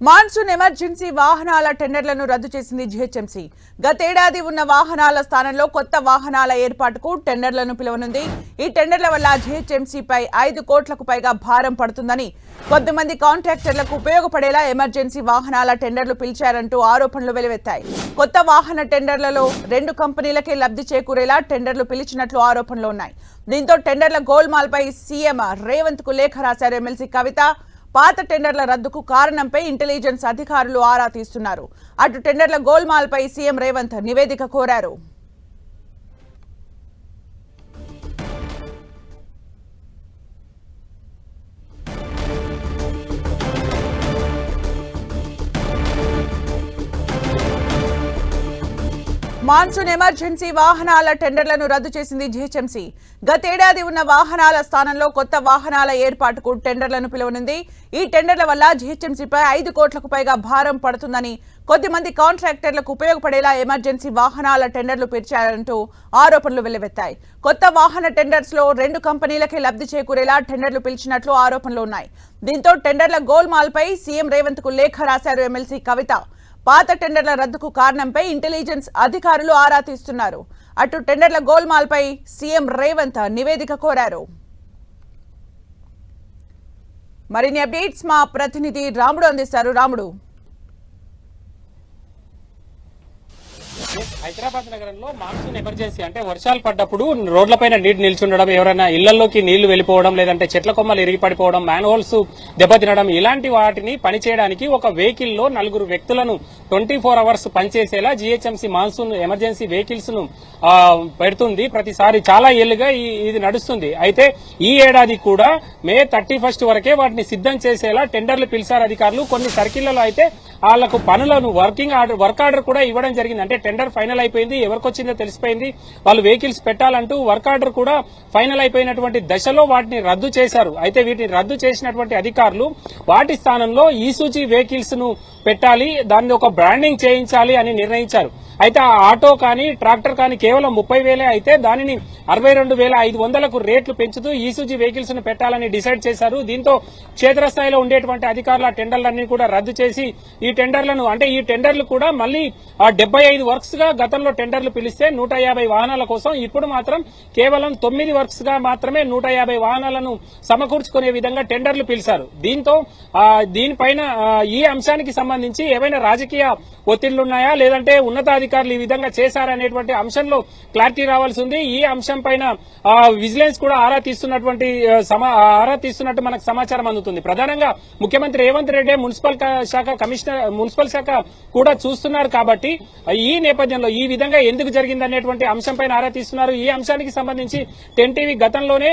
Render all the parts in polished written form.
Monsoon emergency వాహనాల టెండర్లను రద్దు చేసింది జీహెచ్ఎంసీ. గతేడాది ఉన్న వాహనాల స్థానంలో కొత్త వాహనాల ఏర్పాటుకు టెండర్లను పిలువనుంది. ఈ టెండర్ల వల్ల జీహెచ్ఎంసీపై 5 కోట్లకు పైగా భారం పడుతుందని, కొద్దిమంది కాంట్రాక్టర్లకు ఉపయోగపడేలా ఎమర్జెన్సీ వాహనాల టెండర్లు పిలిచారంటూ ఆరోపణలు వెలువెత్తాయి. కొత్త వాహన టెండర్లలో 2 కంపెనీలకే లబ్ధి చేకూరేలా టెండర్లు పిలిచినట్లు ఆరోపణలు ఉన్నాయి. దీంతో టెండర్ల గోల్మాల్పై సీఎం రేవంత్ కు లేఖ రాశారు ఎమ్మెల్సీ కవిత. పాత టెండర్ల రద్దుకు కారణంపై ఇంటెలిజెన్స్ అధికారులు ఆరా తీస్తున్నారు. అటు టెండర్ల గోల్మాల్పై సీఎం రేవంత్ నివేదిక కోరారు. మాన్సూన్ ఎమర్జెన్సీ వాహనాల టెండర్లను రద్దు చేసింది జీహెచ్ఎంసీ. గతేడాది ఉన్న వాహనాల స్థానంలో కొత్త వాహనాల ఏర్పాటుకు టెండర్లను పిలువనుంది. ఈ టెండర్ల వల్ల జీహెచ్ఎంసీపై 5 కోట్లకు పైగా భారం పడుతుందని, కొద్దిమంది కాంట్రాక్టర్లకు ఉపయోగపడేలా ఎమర్జెన్సీ వాహనాల టెండర్లు పిలిచారంటూ ఆరోపణలు వెల్లువెత్తాయి. కొత్త వాహన టెండర్స్ లో 2 కంపెనీలకే లబ్ధి చేకూరేలా టెండర్లు పిలిచినట్లు ఆరోపణలు ఉన్నాయి. దీంతో టెండర్ల గోల్మాల్పై సీఎం రేవంత్ కు లేఖ రాశారు ఎమ్మెల్సీ కవిత. పాత టెండర్ల రద్దుకు కారణంపై ఇంటెలిజెన్స్ అధికారులు ఆరా తీస్తున్నారు. అటు టెండర్ల గోల్మాల్పై సీఎం రేవంత్ నివేదిక కోరారు. మరిన్ని అప్డేట్స్ మా ప్రతినిధి రాముడు అందిస్తారు. రాముడు, హైదరాబాద్ నగరంలో మాన్సూన్ ఎమర్జెన్సీ అంటే వర్షాలు పడ్డప్పుడు రోడ్లపైన నీరు నిల్చుండడం, ఎవరైనా ఇళ్లలోకి నీళ్లు వెళ్లిపోవడం, లేదంటే చెట్ల కొమ్మలు ఇరిగిపడిపోవడం, మ్యాన్ హోల్స్ దెబ్బతినడం, ఇలాంటి వాటిని పనిచేయడానికి ఒక వెహికల్ లో 4 వ్యక్తులను 24 అవర్స్ పనిచేసేలా జీహెచ్ఎంసీ మాన్సూన్ ఎమర్జెన్సీ వెహికల్స్ ను పెడుతుంది. ప్రతిసారి చాలా ఏళ్లుగా ఇది నడుస్తుంది. అయితే ఈ ఏడాది కూడా మే 31 వరకే వాటిని సిద్ధం చేసేలా టెండర్లు పిలిచారు అధికారులు. కొన్ని సర్కిళ్లలో అయితే వాళ్లకు పనులను వర్క్ ఆర్డర్ కూడా ఇవ్వడం జరిగింది. అంటే టెండర్ ఫైనల్ అయిపోయింది, ఎవరికొచ్చిందో తెలిసిపోయింది, వాళ్ళు వెహికల్స్ పెట్టాలంటూ వర్క్ ఆర్డర్ కూడా ఫైనల్ అయిపోయినటువంటి దశలో వాటిని రద్దు చేశారు. అయితే వీటిని రద్దు చేసినటువంటి అధికారులు వాటి స్థానంలో ఈసూజీ వెహికల్స్ ను పెట్టాలి, దాన్ని ఒక బ్రాండింగ్ చేయించాలి అని నిర్ణయించారు. అయితే ఆ ఆటో కానీ ట్రాక్టర్ కానీ కేవలం 30,000 అయితే దానిని 62,500కు రేట్లు పెంచుతూ ఈసూజీ వెహికల్స్ ను పెట్టాలని డిసైడ్ చేశారు. దీంతో క్షేత్రస్థాయిలో ఉండేటువంటి అధికారుల టెండర్లన్నీ కూడా రద్దు చేసి ఈ టెండర్లు కూడా మళ్లీ 75 వర్క్స్ గా గతంలో టెండర్లు పిలిస్తే 150 వాహనాల కోసం ఇప్పుడు మాత్రం కేవలం 9 వర్క్స్ గా మాత్రమే 150 వాహనాలను సమకూర్చుకునే విధంగా టెండర్లు పిలిచారు. దీంతో దీనిపైన ఈ అంశానికి సంబంధించి ఏవైనా రాజకీయ ఒత్తిళ్లున్నాయా, లేదంటే ఉన్నతాధికారులు ఈ విధంగా చేశారనేటువంటి అంశంలో క్లారిటీ రావాల్సి ఉంది. ఈ అంశం పైన విజిలెన్స్ కూడా ఆరా తీస్తున్నట్టు మనకు సమాచారం అందుతుంది. ప్రధానంగా ముఖ్యమంత్రి రేవంత్ రెడ్డి మున్సిపల్ శాఖ కూడా చూస్తున్నారు కాబట్టి ఈ నేపథ్యంలో ఈ విధంగా ఎందుకు జరిగిందనేటువంటి అంశంపైన ఆరా తీస్తున్నారు. ఈ అంశానికి సంబంధించి 10 టీవీ గతంలోనే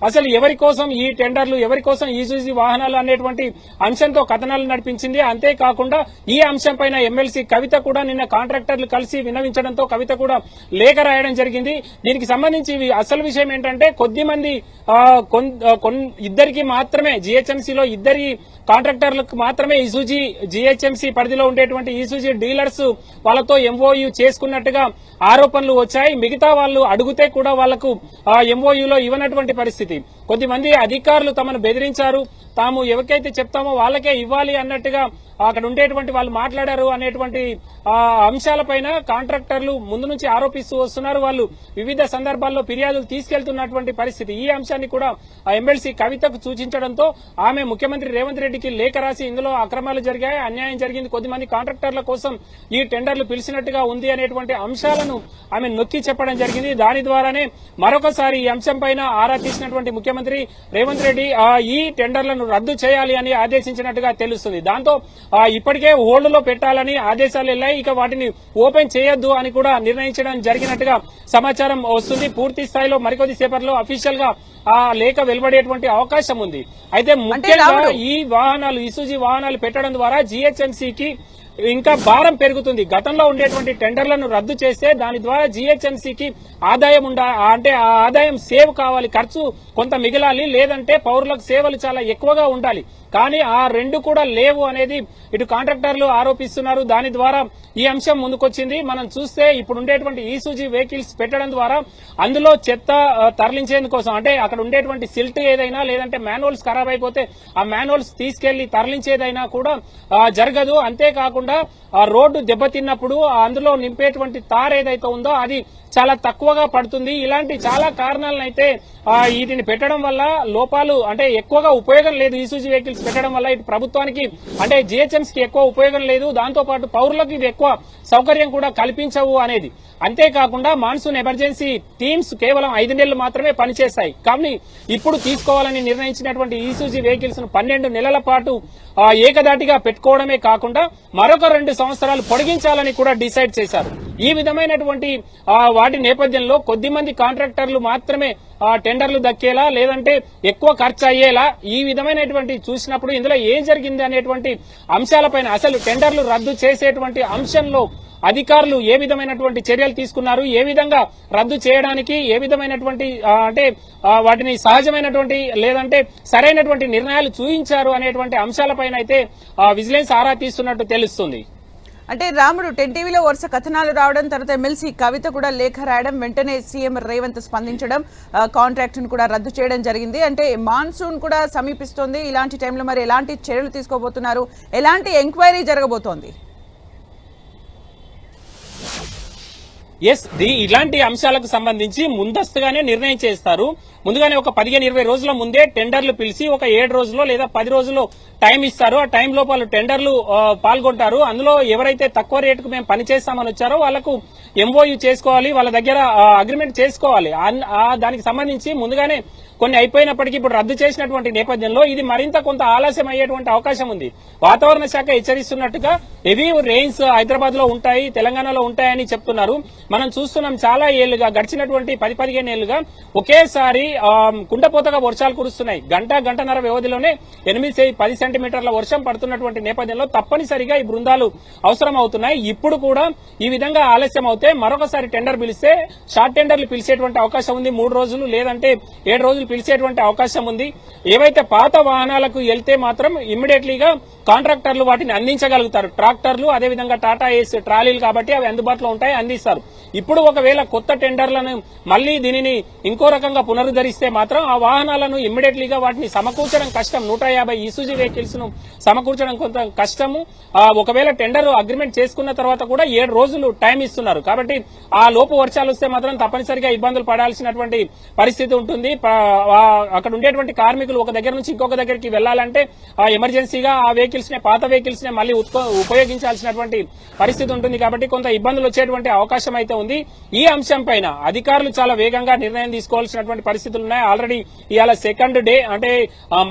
అసలు ఎవరి కోసం ఈ టెండర్లు, ఎవరి కోసం ఈసూజీ వాహనాలు అనేటువంటి అంశంతో కథనాలు నడిపించింది. అంతేకాకుండా ఈ అంశంపైన ఎమ్మెల్సీ కవిత కూడా నిన్న కాంట్రాక్టర్లు కలిసి విన్నవించడంతో కవిత కూడా లేఖ రాయడం జరిగింది. దీనికి సంబంధించి అసలు విషయం ఏంటంటే కొద్దిమంది ఇద్దరికి మాత్రమే జీహెచ్ఎంసీలో ఇద్దరి కాంట్రాక్టర్లకు మాత్రమే ఈసూజీ జీహెచ్ఎంసీ పరిధిలో ఉండేటువంటి ఈసూజీ డీలర్స్ వాళ్ళతో ఎంఓయూ చేసుకున్నట్టుగా ఆరోపణలు వచ్చాయి. మిగతా వాళ్ళు అడిగితే కూడా వాళ్లకు ఎంఓయూలో ఇవ్వనటువంటి పరిస్థితి. కొద్దిమంది అధికారులు తమను బెదిరించారు, తాము ఎవరికైతే చెప్తామో వాళ్ళకే ఇవ్వాలి అన్నట్టుగా అక్కడ ఉండేటువంటి వాళ్ళు మాట్లాడారు అనేటువంటి అంశాలపైన కాంట్రాక్టర్లు ముందు నుంచి ఆరోపిస్తూ వస్తున్నారు. వాళ్ళు వివిధ సందర్భాల్లో ఫిర్యాదులు తీసుకెళ్తున్నటువంటి పరిస్థితి. ఈ అంశాన్ని కూడా ఎమ్మెల్సీ కవితకు సూచించడంతో ఆమె ముఖ్యమంత్రి రేవంత్ రెడ్డికి లేఖ రాసి ఇందులో అక్రమాలు జరిగాయి, అన్యాయం జరిగింది, కొద్దిమంది కాంట్రాక్టర్ల కోసం ఈ టెండర్లు పిలిచినట్టుగా ఉంది అనేటువంటి అంశాలను ఆమె నొక్కి చెప్పడం జరిగింది. దాని ద్వారానే మరొకసారి ఈ అంశంపైన ఆరా తీసినటువంటి ముఖ్యమంత్రి రేవంత్ రెడ్డి ఈ టెండర్లను రద్దు చేయాలి అని ఆదేశించినట్టుగా తెలుస్తుంది. దాంతో ఇప్పటికే హోల్డ్ లో పెట్టాలని ఆదేశాలు వెళ్లాయి. ఇక వాటిని ఓపెన్ చేయొద్దు అని కూడా నిర్ణయించడం జరిగినట్టుగా సమాచారం వస్తుంది. పూర్తి స్థాయిలో మరికొద్ది సేపట్లో అఫీషియల్ గా ఆ లేఖ వెలువడేటువంటి అవకాశం ఉంది. అయితే ముఖ్యంగా ఈ వాహనాలు ఈసూజీ వాహనాలు పెట్టడం ద్వారా జీహెచ్ఎంసీకి ఇంకా భారం పెరుగుతుంది. గతంలో ఉండేటువంటి టెండర్లను రద్దు చేస్తే దాని ద్వారా జీహెచ్ఎంసీకి ఆదాయం అంటే ఆ ఆదాయం సేవ్ కావాలి, ఖర్చు కొంత మిగలాలి, లేదంటే పౌరులకు సేవలు చాలా ఎక్కువగా ఉండాలి. కానీ ఆ రెండు కూడా లేవు అనేది ఇటు కాంట్రాక్టర్లు ఆరోపిస్తున్నారు. దాని ద్వారా ఈ అంశం ముందుకొచ్చింది. మనం చూస్తే ఇప్పుడు ఉండేటువంటి ఈసూజీ వెహికల్స్ పెట్టడం ద్వారా అందులో చెత్త తరలించేందుకోసం, అంటే అక్కడ ఉండేటువంటి సిల్ట్ ఏదైనా లేదంటే మాన్యువల్స్ ఖరాబ్ అయిపోతే ఆ మాన్యువల్స్ తీసుకెళ్లి తరలించేదైనా కూడా జరగదు. అంతేకాకుండా ఆ రోడ్డు దెబ్బతిన్నప్పుడు అందులో నింపేటువంటి తార్ ఏదైతే ఉందో అది చాలా తక్కువగా పడుతుంది. ఇలాంటి చాలా కారణాలనైతే వీటిని పెట్టడం వల్ల లోపాలు, అంటే ఎక్కువగా ఉపయోగం లేదు. ఈసూజీ వెహికల్స్ పెట్టడం వల్ల ఇటు ప్రభుత్వానికి అంటే జిహెచ్ఎంసీ కి ఎక్కువ ఉపయోగం లేదు. దాంతో పాటు పౌరులకు ఇది ఎక్కువ సౌకర్యం కూడా కల్పించవు అనేది. అంతేకాకుండా మాన్సూన్ ఎమర్జెన్సీ టీమ్స్ కేవలం 5 నెలలు మాత్రమే పనిచేస్తాయి. కానీ ఇప్పుడు తీసుకోవాలని నిర్ణయించినటువంటి ఈసూజీ వెహికల్స్ ను 12 నెలల పాటు ఏకదాటిగా పెట్టుకోవడమే కాకుండా మరొక 2 సంవత్సరాలు పొడిగించాలని కూడా డిసైడ్ చేశారు. ఈ విధమైనటువంటి వాటి నేపథ్యంలో కొద్దిమంది కాంట్రాక్టర్లు మాత్రమే టెండర్లు దక్కేలా లేదంటే ఎక్కువ ఖర్చు అయ్యేలా ఈ విధమైనటువంటి చూసినప్పుడు ఇందులో ఏం జరిగింది అనేటువంటి అంశాలపైన, అసలు టెండర్లు రద్దు చేసేటువంటి అంశంలో అధికారులు ఏ విధమైనటువంటి చర్యలు తీసుకున్నారు, ఏ విధంగా రద్దు చేయడానికి ఏ విధమైనటువంటి అంటే వాటిని సహజమైనటువంటి లేదంటే సరైనటువంటి నిర్ణయాలు చూయించారు అనేటువంటి అంశాలపైన అయితే విజిలెన్స్ ఆరా తీస్తున్నట్టు తెలుస్తుంది. అంటే రాముడు 10 టీవీలో వరుస కథనాలు రావడం, తర్వాత ఎమ్మెల్సీ కవిత కూడా లేఖ రాయడం, వెంటనే సీఎం రేవంత్ స్పందించడం, కాంట్రాక్ట్ ను కూడా రద్దు చేయడం జరిగింది. అంటే మాన్సూన్ కూడా సమీపిస్తోంది. ఇలాంటి టైంలో మరి ఎలాంటి చర్యలు తీసుకోబోతున్నారు, ఎలాంటి ఎంక్వైరీ జరగబోతోంది? ఇలాంటి అంశాలకు సంబంధించి ముందస్తుగానే నిర్ణయం చేస్తారు. ముందుగానే ఒక 15-20 రోజుల ముందే టెండర్లు పిలిచి ఒక 7 రోజుల్లో లేదా 10 రోజుల్లో టైం ఇస్తారు. ఆ టైం లోపల టెండర్లు పాల్గొంటారు. అందులో ఎవరైతే తక్కువ రేటుకు మేము పనిచేస్తామని వచ్చారో వాళ్లకు ఎంఓయూ చేసుకోవాలి, వాళ్ళ దగ్గర అగ్రిమెంట్ చేసుకోవాలి. దానికి సంబంధించి ముందుగానే కొన్ని అయిపోయినప్పటికీ ఇప్పుడు రద్దు చేసినటువంటి నేపథ్యంలో ఇది మరింత కొంత ఆలస్యం అయ్యేటువంటి అవకాశం ఉంది. వాతావరణ శాఖ హెచ్చరిస్తున్నట్టుగా హెవీ రెయిన్స్ హైదరాబాద్ లో ఉంటాయి, తెలంగాణలో ఉంటాయని చెప్తున్నారు. మనం చూస్తున్నాం చాలా ఏళ్లుగా, గడిచినటువంటి 10-15 ఏళ్లుగా ఒకేసారి కుండపోతగా వర్షాలు కురుస్తున్నాయి. గంటన్నర వ్యవధిలోనే 8-10 సెంటీమీటర్ల వర్షం పడుతున్నటువంటి నేపథ్యంలో తప్పనిసరిగా ఈ బృందాలు అవసరం అవుతున్నాయి. ఇప్పుడు కూడా ఈ విధంగా ఆలస్యం అవుతే మరొకసారి టెండర్ పిలిస్తే షార్ట్ టెండర్లు పిలిచేటువంటి అవకాశం ఉంది. 3 రోజులు లేదంటే 7 రోజులు పిలిచేటువంటి అవకాశం ఉంది. ఏవైతే పాత వాహనాలకు వెళ్తే మాత్రం ఇమ్మీడియట్లీగా కాంట్రాక్టర్లు వాటిని అందించగలుగుతారు. ట్రాక్టర్లు అదేవిధంగా టాటా ఏస్ ట్రాలీలు కాబట్టి అవి అందుబాటులో ఉంటాయి, అందిస్తారు. ఇప్పుడు ఒకవేళ కొత్త టెండర్లను మళ్లీ దీనిని ఇంకో రకంగా పునరుద్ధరిస్తే మాత్రం ఆ వాహనాలను ఇమ్మీడియట్లీగా వాటిని సమకూర్చడం కష్టం. 150 ఈసూజీ వెహికల్స్ ను సమకూర్చడం కొంత కష్టము. ఒకవేళ టెండర్ అగ్రిమెంట్ చేసుకున్న తర్వాత కూడా 7 రోజులు టైం ఇస్తున్నారు. కాబట్టి ఆ లోపు వర్షాలు వస్తే మాత్రం తప్పనిసరిగా ఇబ్బందులు పడాల్సినటువంటి పరిస్థితి ఉంటుంది. అక్కడ ఉండేటువంటి కార్మికులు ఒక దగ్గర నుంచి ఇంకొక దగ్గరికి వెళ్లాలంటే ఎమర్జెన్సీగా ఆ వెహికల్స్ నే, పాత వెహికల్స్ నే మళ్లీ ఉపయోగించాల్సినటువంటి పరిస్థితి ఉంటుంది. కాబట్టి కొంత ఇబ్బందులు వచ్చేటువంటి అవకాశం అయితే ఉంది. ఈ అంశం పైన అధికారులు చాలా వేగంగా నిర్ణయం తీసుకోవాల్సినటువంటి పరిస్థితులు ఉన్నాయి. ఆల్రెడీ ఇవాళ 2nd డే, అంటే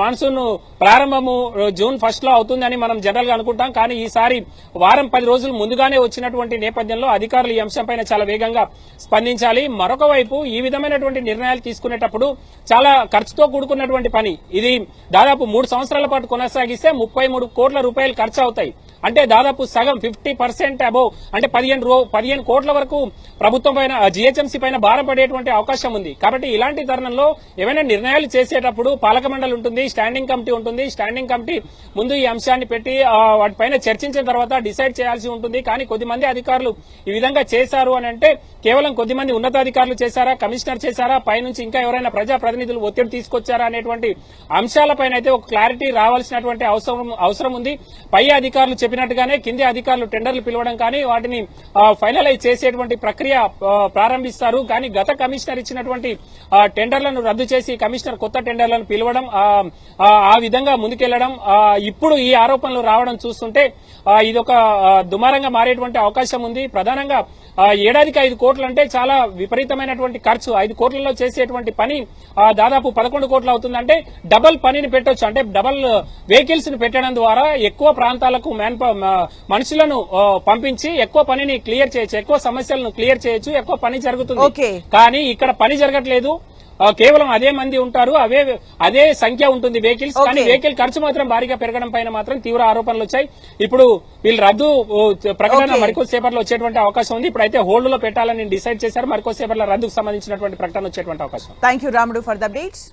మాన్సూన్ ప్రారంభము జూన్ 1 లో అవుతుందని మనం జనరల్ గా అనుకుంటాం. కానీ ఈసారి వారం 10 రోజులు ముందుగానే వచ్చినటువంటి నేపథ్యంలో అధికారులు ఈ అంశం పైన చాలా వేగంగా స్పందించాలి. మరొక వైపు ఈ విధమైనటువంటి నిర్ణయాలు తీసుకునేటప్పుడు చాలా ఖర్చుతో కూడుకున్నటువంటి పని. ఇది దాదాపు 3 సంవత్సరాల పాటు కొనసాగిస్తే 33 కోట్ల రూపాయలు ఖర్చు అవుతాయి. అంటే దాదాపు సగం 50% అబోవ్, అంటే 15 కోట్ల వరకు ప్రభుత్వం పైన, జిహెచ్ఎంసీ పైన భారం పడేటువంటి అవకాశం ఉంది. కాబట్టి ఇలాంటి తరుణంలో ఏమైనా నిర్ణయాలు చేసేటప్పుడు పాలక మండలి ఉంటుంది, స్టాండింగ్ కమిటీ ఉంటుంది. స్టాండింగ్ కమిటీ ముందు ఈ అంశాన్ని పెట్టి వాటిపైన చర్చించిన తర్వాత డిసైడ్ చేయాల్సి ఉంటుంది. కానీ కొద్దిమంది అధికారులు ఈ విధంగా చేశారు అని అంటే కేవలం కొద్దిమంది ఉన్నతాధికారులు చేశారా, కమిషనర్ చేశారా, పైనుంచి ఇంకా ఎవరైనా ప్రజాప్రతినిధులు ఒత్తిడి తీసుకొచ్చారా అనేటువంటి అంశాలపైన అయితే ఒక క్లారిటీ రావాల్సినటువంటి అవసరం ఉంది. పై అధికారులు చెప్పినట్టుగానే కింది అధికారులు టెండర్లు పిలవడం కానీ వాటిని ఫైనలైజ్ చేసేటువంటి ప్రక్రియ ప్రారంభిస్తారు. కానీ గత కమిషనర్ ఇచ్చినటువంటి టెండర్లను రద్దు చేసి కమిషనర్ కొత్త టెండర్లను పిలవడం, ఆ విధంగా ముందుకెళ్లడం, ఇప్పుడు ఈ ఆరోపణలు రావడం చూస్తుంటే ఇదొక దుమారంగా మారేటువంటి అవకాశం ఉంది. ప్రధానంగా ఏడాదికి 5 కోట్లు అంటే చాలా విపరీతమైనటువంటి ఖర్చు. 5 కోట్లలో చేసేటువంటి పని దాదాపు 11 కోట్లు అవుతుందంటే డబల్ పనిని పెట్టొచ్చు. అంటే డబల్ వెహికల్స్ ని పెట్టడం ద్వారా ఎక్కువ ప్రాంతాలకు మనుషులను పంపించి ఎక్కువ పనిని క్లియర్ చేయొచ్చు, ఎక్కువ సమస్యలను క్లియర్ చేయొచ్చు, ఎక్కువ పని జరుగుతుంది. కానీ ఇక్కడ పని జరగట్లేదు. కేవలం అదే మంది ఉంటారు, అదే సంఖ్య ఉంటుంది వెహికల్స్. కానీ వెహికల్ ఖర్చు మాత్రం భారీగా పెరగడం పైన మాత్రం తీవ్ర ఆరోపణలు వచ్చాయి. ఇప్పుడు వీళ్ళు రద్దు ప్రకటన మరికొద్దిసేపట్లో వచ్చేటువంటి అవకాశం ఉంది. ఇప్పుడైతే హోల్డ్ లో పెట్టాలని డిసైడ్ చేశారు. మరికొద్దిసేపట్లో రద్దుకు సంబంధించినటువంటి ప్రకటన వచ్చేటువంటి అవకాశం. థాంక్యూ రాముడు ఫర్ ద అప్డేట్స్.